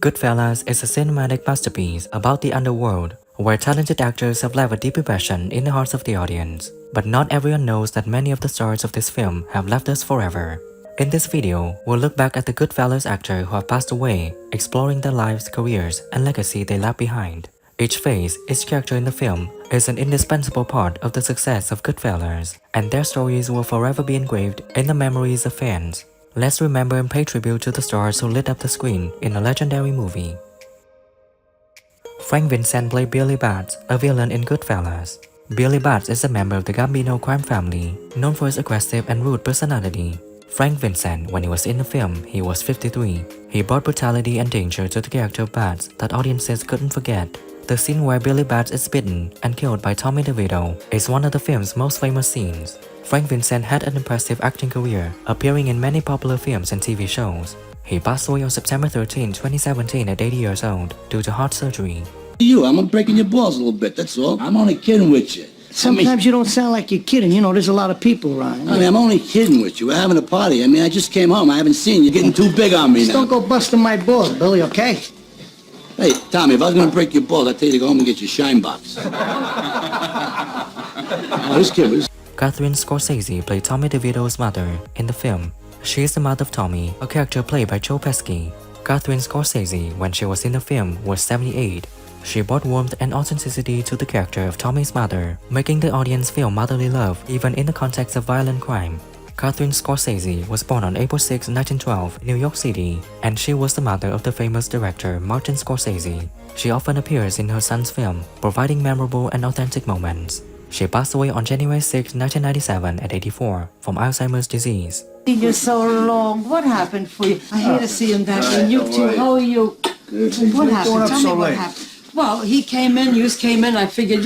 Goodfellas is a cinematic masterpiece about the underworld, where talented actors have left a deep impression in the hearts of the audience. But not everyone knows that many of the stars of this film have left us forever. In this video, we'll look back at the Goodfellas actors who have passed away, exploring their lives, careers, and legacy they left behind. Each face, each character in the film is an indispensable part of the success of Goodfellas, and their stories will forever be engraved in the memories of fans. Let's remember and pay tribute to the stars who lit up the screen in a legendary movie. Frank Vincent played Billy Bats, a villain in Goodfellas. Billy Bats is a member of the Gambino crime family, known for his aggressive and rude personality. Frank Vincent, when he was in the film, he was 53. He brought brutality and danger to the character of Bats that audiences couldn't forget. The scene where Billy Bats is bitten and killed by Tommy DeVito is one of the film's most famous scenes. Frank Vincent had an impressive acting career, appearing in many popular films and TV shows. He passed away on September 13, 2017 at 80 years old due to heart surgery. I'm breaking your balls a little bit, that's all. I'm only kidding with you. Sometimes you don't sound like you're kidding. There's a lot of people around. I'm only kidding with you. We're having a party. I just came home. I haven't seen you. You're getting too big on me now. Don't go busting my balls, Billy, okay? Hey, Tommy, if I was going to break your balls, I'd tell you to go home and get your shine box. This kid was... Catherine Scorsese played Tommy DeVito's mother in the film. She is the mother of Tommy, a character played by Joe Pesci. Catherine Scorsese, when she was in the film, was 78. She brought warmth and authenticity to the character of Tommy's mother, making the audience feel motherly love even in the context of violent crime. Catherine Scorsese was born on April 6, 1912 in New York City, and she was the mother of the famous director Martin Scorsese. She often appears in her son's film, providing memorable and authentic moments. She passed away on January 6, 1997 at 84 from Alzheimer's disease. You're so long. What happened for you? I hate to see him that way. You too. How are you? What happened? Tell me what happened. Well, he came in, you came in, I figured,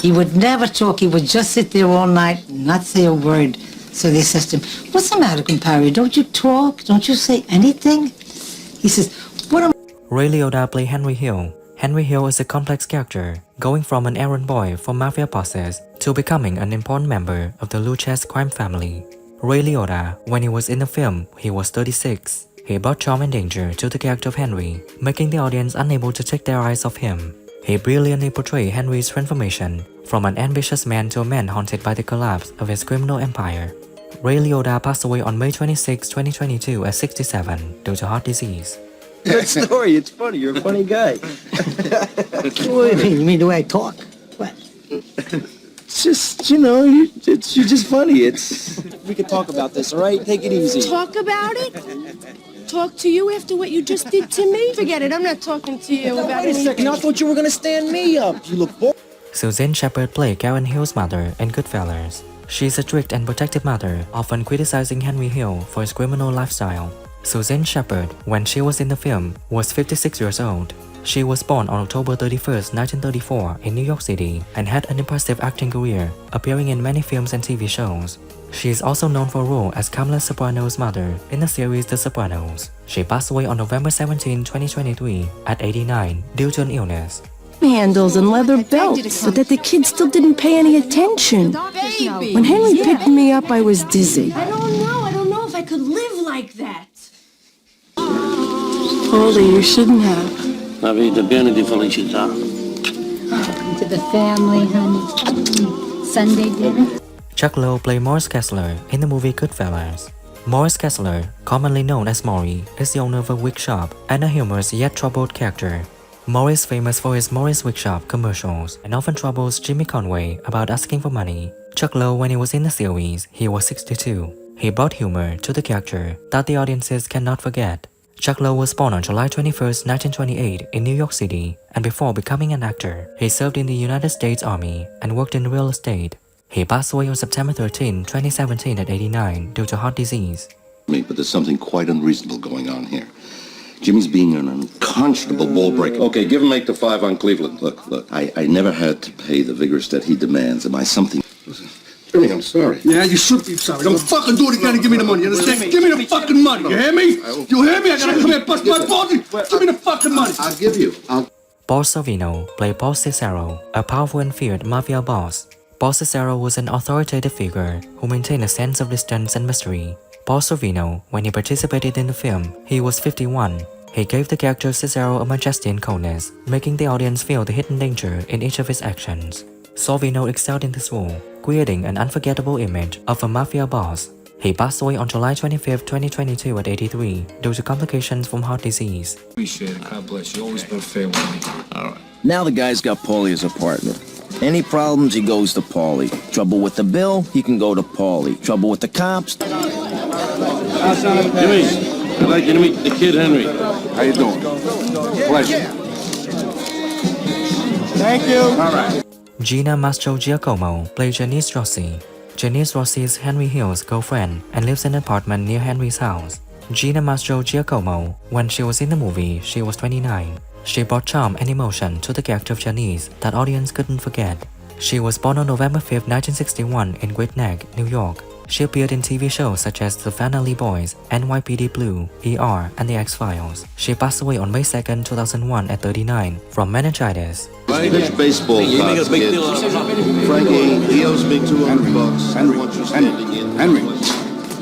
He would never talk. He would just sit there all night and not say a word. So they said to him, "What's the matter, compadre? Don't you talk? Don't you say anything?" He says, "What am..." Ray Liotta played Henry Hill. Henry Hill is a complex character, going from an errand boy from mafia bosses to becoming an important member of the Lucchese crime family. Ray Liotta, when he was in the film, he was 36. He brought charm and danger to the character of Henry, making the audience unable to take their eyes off him. He brilliantly portrayed Henry's transformation from an ambitious man to a man haunted by the collapse of his criminal empire. Ray Liotta passed away on May 26, 2022 at 67 due to heart disease. Good story. It's funny. You're a funny guy. What do you mean? You mean the way I talk? What? It's just, you're just funny. We can talk about this, all right? Take it easy. Talk about it? Talk to you after what you just did to me? Forget it. I'm not talking to you about Wait a second. I thought you were going to stand me up. You look bored. Suzanne Shepherd played Karen Hill's mother in Goodfellas. She is a strict and protective mother, often criticizing Henry Hill for his criminal lifestyle. Suzanne Shepherd, when she was in the film, was 56 years old. She was born on October 31, 1934 in New York City and had an impressive acting career, appearing in many films and TV shows. She is also known for a role as Kamala Soprano's mother in the series The Sopranos. She passed away on November 17, 2023 at 89 due to an illness. handles and leather belts, but that the kids still didn't pay any attention. Baby. When Henry picked me up, I was dizzy. I don't know if I could live like that. Older, you shouldn't have. Avete bene di felicità. To the family, honey. Sunday dinner. Chuck Lowe played Morris Kessler in the movie Goodfellas. Morris Kessler, commonly known as Morrie, is the owner of a wig shop and a humorous yet troubled character. Morrie is famous for his Morris Wig Shop commercials and often troubles Jimmy Conway about asking for money. Chuck Lowe, when he was in the series, he was 62. He brought humor to the character that the audiences cannot forget. Chuck Lowe was born on July 21, 1928 in New York City, and before becoming an actor, he served in the United States Army and worked in real estate. He passed away on September 13, 2017 at 89 due to heart disease. But there's something quite unreasonable going on here. Jimmy's being an unconscionable ball breaker. Okay, give him 8-5 on Cleveland. Look, I never had to pay the vigorous debt he demands. Am I something... Jimmy, I'm sorry. Yeah, you should be sorry. Don't fucking do it again and give me the money, you understand? Give me the fucking money, you hear me? You hear me? I gotta come here and bust my balls. Give me the fucking money. I'll give you. Paul Sorvino played Paul Cicero, a powerful and feared mafia boss. Paul Cicero was an authoritative figure who maintained a sense of distance and mystery. Paul Sorvino, when he participated in the film, he was 51. He gave the character Cicero a majesty and coldness, making the audience feel the hidden danger in each of his actions. Sorvino excelled in this role, creating an unforgettable image of a mafia boss. He passed away on July 25, 2022 at 83 due to complications from heart disease. Appreciate it. God bless you. Always been fair with me. All right. Now the guy's got Paulie as a partner. Any problems, he goes to Paulie. Trouble with the bill, he can go to Paulie. Trouble with the cops. Jimmy, I'd like you to meet the kid Henry. How you doing? Pleasure. Thank you. All right. Gina Mastrogiacomo played Janice Rossi. Janice Rossi is Henry Hill's girlfriend and lives in an apartment near Henry's house. Gina Mastrogiacomo, when she was in the movie, she was 29. She brought charm and emotion to the character of Janice that audience couldn't forget. She was born on November 5, 1961 in Great Neck, New York. She appeared in TV shows such as The Family Boys, NYPD Blue, ER, and The X-Files. She passed away on May 2, 2001 at 39 from meningitis. Pitch baseball cards, kid. Frankie, he owes me $200. Henry, Henry.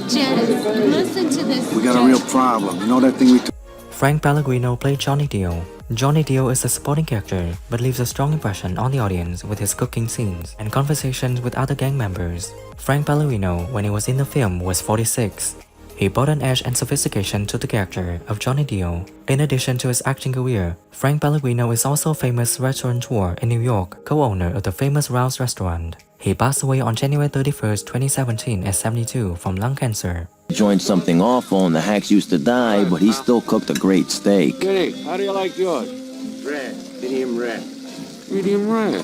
Janice, listen to this. We got a real problem. You know that thing we took? Frank Pellegrino played Johnny Dio. Johnny Dio is a supporting character but leaves a strong impression on the audience with his cooking scenes and conversations with other gang members. Frank Pellegrino, when he was in the film, was 46. He brought an edge and sophistication to the character of Johnny Dio. In addition to his acting career, Frank Pellegrino is also a famous restaurateur in New York, co-owner of the famous Rouse restaurant. He passed away on January 31, 2017 at 72 from lung cancer. Joined something awful and the hacks used to die, but he still cooked a great steak. Kenny, how do you like yours? Rare. Medium rare. Medium rare.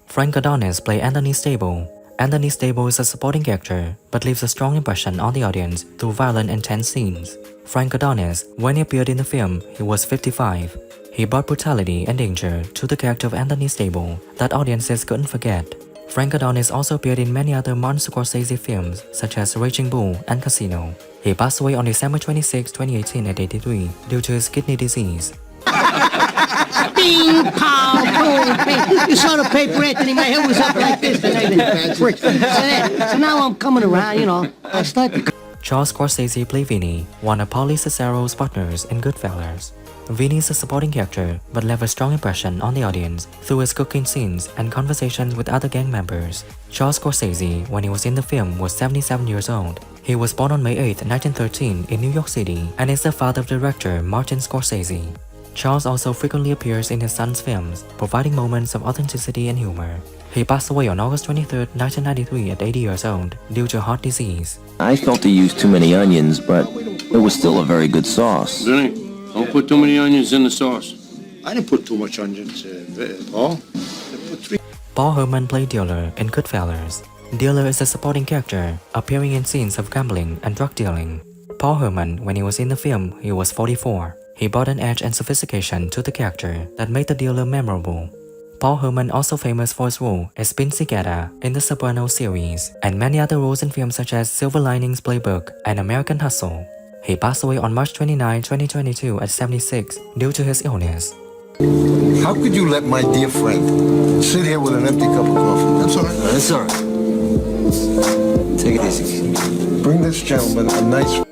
Frank Adonis played Anthony Stable. Anthony Stable is a supporting character, but leaves a strong impression on the audience through violent and tense scenes. Frank Adonis, when he appeared in the film, he was 55. He brought brutality and danger to the character of Anthony Stable that audiences couldn't forget. Frank Adonis also appeared in many other Martin Scorsese films, such as Raging Bull and Casino. He passed away on December 26, 2018 at 83 due to his kidney disease. Bing, pow, boom, bing. You saw the paper, Anthony. My head was up like this. And I didn't so now I'm coming around, you know. I start to... Charles Scorsese played Vinny, one of Paulie Cicero's partners in Goodfellas. Vinny is a supporting character but left a strong impression on the audience through his cooking scenes and conversations with other gang members. Charles Scorsese, when he was in the film, was 77 years old. He was born on May 8, 1913 in New York City and is the father of director Martin Scorsese. Charles also frequently appears in his son's films, providing moments of authenticity and humor. He passed away on August 23, 1993 at 80 years old due to heart disease. I felt he used too many onions, but it was still a very good sauce. Vinny, don't put too many onions in the sauce. I didn't put too much onions, Paul. Paul Herman played Dealer in Goodfellas. Dealer is a supporting character, appearing in scenes of gambling and drug dealing. Paul Herman, when he was in the film, he was 44. He brought an edge and sophistication to the character that made the dealer memorable. Paul Herman, also famous for his role as Vincent in the Soprano series, and many other roles in films such as Silver Linings Playbook and American Hustle. He passed away on March 29, 2022 at 76 due to his illness. How could you let my dear friend sit here with an empty cup of coffee? That's all right. That's all right. Take it easy. Bring this gentleman a nice...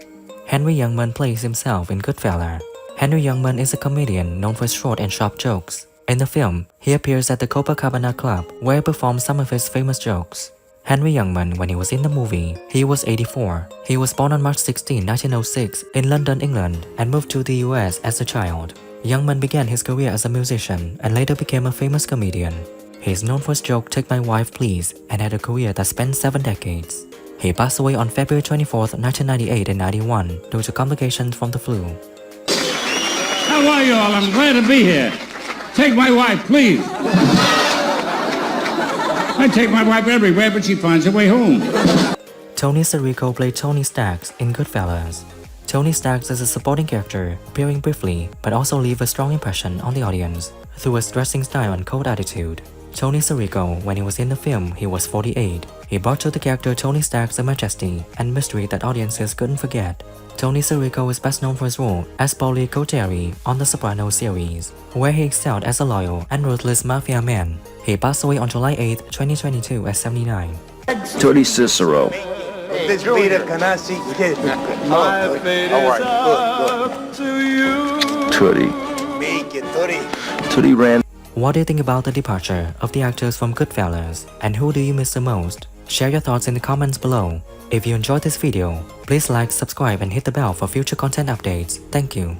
Henny Youngman plays himself in Goodfellas. Henny Youngman is a comedian known for his short and sharp jokes. In the film, he appears at the Copacabana Club where he performs some of his famous jokes. Henny Youngman, when he was in the movie, he was 84. He was born on March 16, 1906 in London, England and moved to the US as a child. Youngman began his career as a musician and later became a famous comedian. He is known for his joke "Take My Wife Please" and had a career that spanned 7 decades. He passed away on February 24, 1998 and 91 due to complications from the flu. How are you all? I'm glad to be here. Take my wife, please. I take my wife everywhere, but she finds her way home. Tony Sirico played Tony Stacks in Goodfellas. Tony Stacks is a supporting character, appearing briefly, but also leave a strong impression on the audience through his dressing style and cold attitude. Tony Sirico, when he was in the film, he was 48. He brought to the character Tony Stacks a majesty and mystery that audiences couldn't forget. Tony Sirico is best known for his role as Paulie Cotieri on the Soprano series, where he excelled as a loyal and ruthless mafia man. He passed away on July 8, 2022 at 79. Tony Cicero. This Peter Canasi kid. My fate is up to you. Tootie. Tootie ran. What do you think about the departure of the actors from Goodfellas? And who do you miss the most? Share your thoughts in the comments below. If you enjoyed this video, please like, subscribe and hit the bell for future content updates. Thank you.